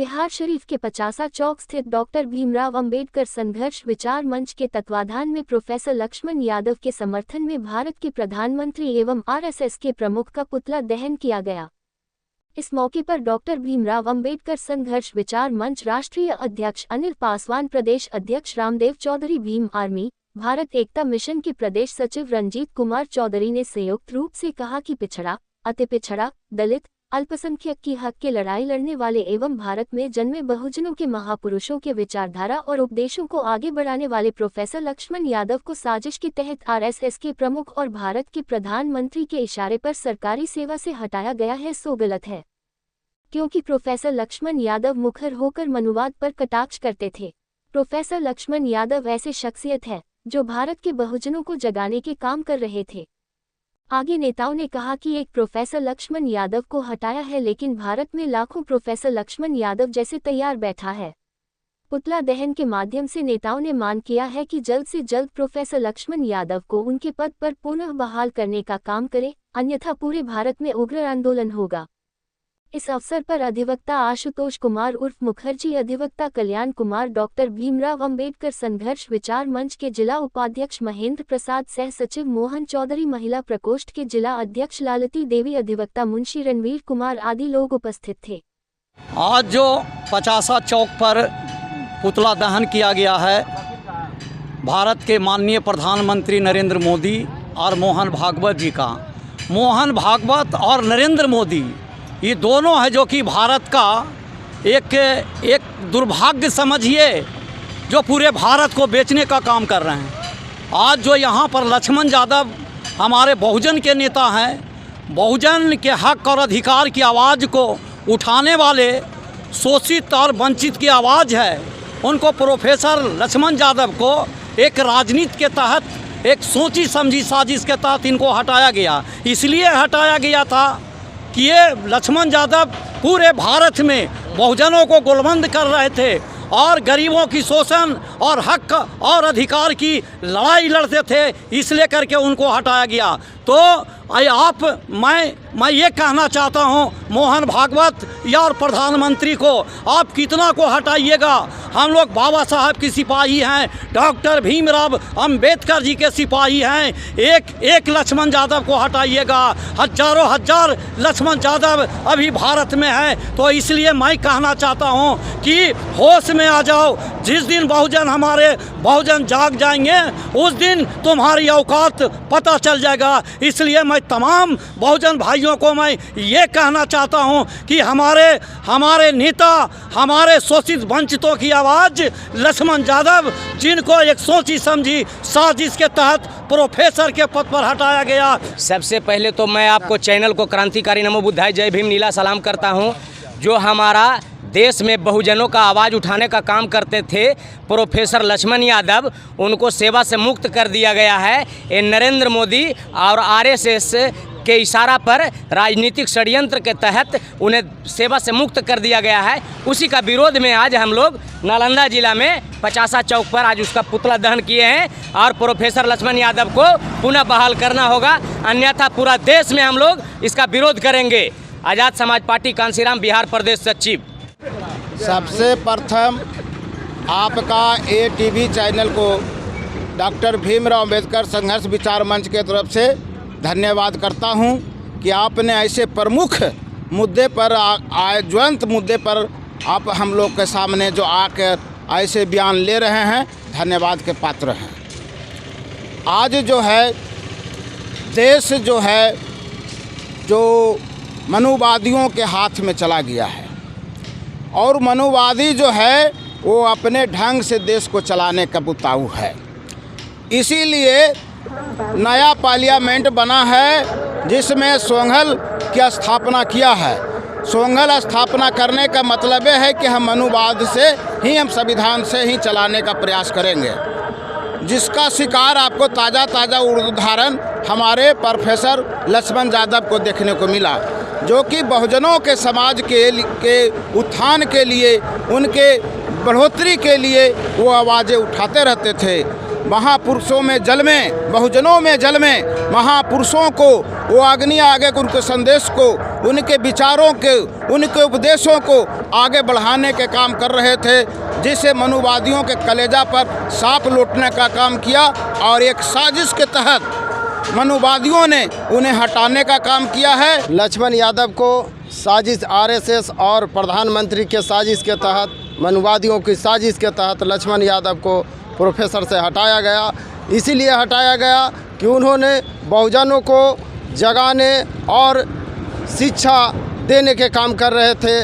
बिहार शरीफ के पचासा चौक स्थित डॉक्टर भीमराव अंबेडकर संघर्ष विचार मंच के तत्वाधान में प्रोफेसर लक्ष्मण यादव के समर्थन में भारत के प्रधानमंत्री एवं आरएसएस के प्रमुख का पुतला दहन किया गया। इस मौके पर डॉक्टर भीमराव अंबेडकर संघर्ष विचार मंच राष्ट्रीय अध्यक्ष अनिल पासवान, प्रदेश अध्यक्ष रामदेव चौधरी, भीम आर्मी भारत एकता मिशन के प्रदेश सचिव रंजीत कुमार चौधरी ने संयुक्त रूप से कहा कि पिछड़ा, अति पिछड़ा, दलित, अल्पसंख्यक की हक के लड़ाई लड़ने वाले एवं भारत में जन्मे बहुजनों के महापुरुषों के विचारधारा और उपदेशों को आगे बढ़ाने वाले प्रोफेसर लक्ष्मण यादव को साजिश के तहत आरएसएस के प्रमुख और भारत के प्रधानमंत्री के इशारे पर सरकारी सेवा से हटाया गया है, सो गलत है। क्योंकि प्रोफेसर लक्ष्मण यादव मुखर होकर मनुवाद पर कटाक्ष करते थे। प्रोफेसर लक्ष्मण यादव ऐसे शख्सियत है जो भारत के बहुजनों को जगाने के काम कर रहे थे। आगे नेताओं ने कहा कि एक प्रोफेसर लक्ष्मण यादव को हटाया है, लेकिन भारत में लाखों प्रोफेसर लक्ष्मण यादव जैसे तैयार बैठा है। पुतला दहन के माध्यम से नेताओं ने मांग किया है कि जल्द से जल्द प्रोफेसर लक्ष्मण यादव को उनके पद पर पुनः बहाल करने का काम करें, अन्यथा पूरे भारत में उग्र आंदोलन होगा। इस अवसर पर अधिवक्ता आशुतोष कुमार उर्फ मुखर्जी, अधिवक्ता कल्याण कुमार, डॉक्टर भीमराव अंबेडकर संघर्ष विचार मंच के जिला उपाध्यक्ष महेंद्र प्रसाद, सह सचिव मोहन चौधरी, महिला प्रकोष्ठ के जिला अध्यक्ष लालती देवी, अधिवक्ता मुंशी रणवीर कुमार आदि लोग उपस्थित थे। आज जो पचासा चौक पर पुतला दहन किया गया है, भारत के माननीय प्रधानमंत्री नरेंद्र मोदी और मोहन भागवत जी का। मोहन भागवत और नरेंद्र मोदी ये दोनों है जो कि भारत का एक दुर्भाग्य समझिए, जो पूरे भारत को बेचने का काम कर रहे हैं। आज जो यहाँ पर लक्ष्मण यादव हमारे बहुजन के नेता हैं, बहुजन के हक और अधिकार की आवाज़ को उठाने वाले, शोषित और वंचित की आवाज़ है, उनको प्रोफेसर लक्ष्मण यादव को एक राजनीति के तहत, एक सोची समझी साजिश के तहत इनको हटाया गया। इसलिए हटाया गया था कि ये लक्ष्मण यादव पूरे भारत में बहुजनों को गोलबंद कर रहे थे और गरीबों की शोषण और हक और अधिकार की लड़ाई लड़ते थे, इसलिए करके उनको हटाया गया। तो मैं ये कहना चाहता हूँ मोहन भागवत या और प्रधानमंत्री को, आप कितना को हटाइएगा। हम लोग बाबा साहब की सिपाही हैं, डॉक्टर भीमराव अंबेडकर जी के सिपाही हैं। एक लक्ष्मण यादव को हटाइएगा, हजारों हजार लक्ष्मण यादव अभी भारत में हैं। तो इसलिए मैं कहना चाहता हूँ कि होश में आ जाओ। जिस दिन बहुजन जाग जाएंगे, उस दिन तुम्हारी औकात पता चल जाएगा। इसलिए मैं तमाम बहुजन भाइयों को मैं ये कहना चाहता हूँ कि हमारे नेता, हमारे शोषित वंचितों की आवाज़ लक्ष्मण यादव, जिनको एक सोची समझी साजिश के तहत प्रोफेसर के पद पर हटाया गया। सबसे पहले तो मैं आपको चैनल को क्रांतिकारी नमो बुद्धाय जय भीम नीला सलाम करता हूँ। जो हमारा देश में बहुजनों का आवाज़ उठाने का काम करते थे प्रोफेसर लक्ष्मण यादव, उनको सेवा से मुक्त कर दिया गया है। ये नरेंद्र मोदी और आरएसएस के इशारा पर राजनीतिक षड्यंत्र के तहत उन्हें सेवा से मुक्त कर दिया गया है। उसी का विरोध में आज हम लोग नालंदा जिला में पचासा चौक पर आज उसका पुतला दहन किए हैं और प्रोफेसर लक्ष्मण यादव को पुनः बहाल करना होगा, अन्यथा पूरा देश में हम लोग इसका विरोध करेंगे। आज़ाद समाज पार्टी कांसीराम, बिहार प्रदेश सचिव। सबसे प्रथम आपका ATV चैनल को डॉक्टर भीमराव अंबेडकर संघर्ष विचार मंच के तरफ से धन्यवाद करता हूं कि आपने ऐसे प्रमुख मुद्दे पर, ज्वलंत मुद्दे पर आप हम लोग के सामने जो आकर ऐसे बयान ले रहे हैं, धन्यवाद के पात्र हैं। आज जो है देश जो है जो मनुवादियों के हाथ में चला गया है और मनुवादी जो है वो अपने ढंग से देश को चलाने का बुताऊ है। इसीलिए नया पार्लियामेंट बना है जिसमें सोंघल की स्थापना किया है। सोंघल स्थापना करने का मतलब है कि हम मनुवाद से ही, हम संविधान से ही चलाने का प्रयास करेंगे, जिसका शिकार आपको ताज़ा उदाहरण हमारे प्रोफेसर लक्ष्मण यादव को देखने को मिला, जो कि बहुजनों के समाज के उत्थान के लिए, उनके बढ़ोतरी के लिए वो आवाज़ें उठाते रहते थे। महापुरुषों में जल में, बहुजनों में जल में महापुरुषों को वो अग्नि आगे उनके संदेश को, उनके विचारों के, उनके उपदेशों को आगे बढ़ाने के काम कर रहे थे, जिसे मनुवादियों के कलेजा पर सांप लौटने का काम किया और एक साजिश के तहत मनुवादियों ने उन्हें हटाने का काम किया है। लक्ष्मण यादव को साजिश आरएसएस और प्रधानमंत्री के साजिश के तहत, मनुवादियों की साजिश के तहत लक्ष्मण यादव को प्रोफेसर से हटाया गया। इसीलिए हटाया गया कि उन्होंने बहुजनों को जगाने और शिक्षा देने के काम कर रहे थे।